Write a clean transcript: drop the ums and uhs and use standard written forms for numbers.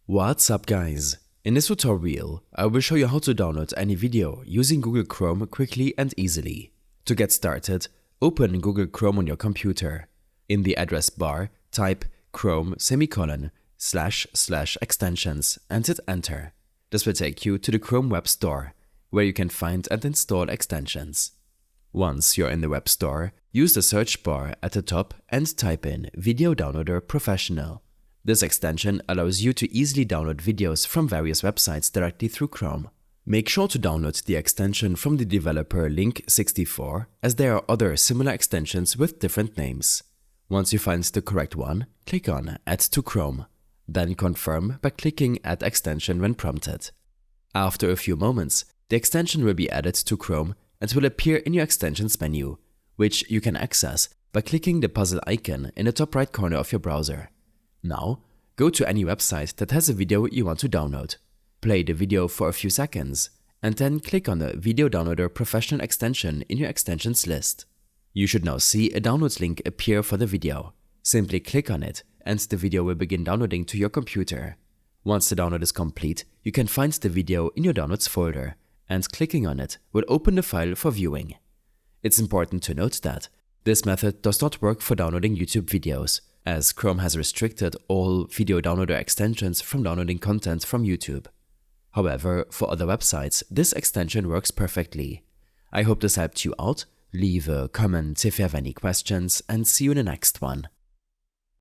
What's up guys? In this tutorial, I will show you how to download any video using Google Chrome quickly and easily. To get started, open Google Chrome on your computer. In the address bar, type chrome://extensions and hit enter. This will take you to the Chrome Web Store, where you can find and install extensions. Once you're in the web store, use the search bar at the top and type in Video Downloader Professional. This extension allows you to easily download videos from various websites directly through Chrome. Make sure to download the extension from the developer Link64, as there are other similar extensions with different names. Once you find the correct one, click on Add to Chrome. Then confirm by clicking Add Extension when prompted. After a few moments, the extension will be added to Chrome and will appear in your extensions menu, which you can access by clicking the puzzle icon in the top right corner of your browser. Now, go to any website that has a video you want to download. Play the video for a few seconds, and then click on the Video Downloader Professional extension in your extensions list. You should now see a downloads link appear for the video. Simply click on it, and the video will begin downloading to your computer. Once the download is complete, you can find the video in your downloads folder, and clicking on it will open the file for viewing. It's important to note that this method does not work for downloading YouTube videos, as Chrome has restricted all video downloader extensions from downloading content from YouTube. However, for other websites, this extension works perfectly. I hope this helped you out. Leave a comment if you have any questions, and see you in the next one.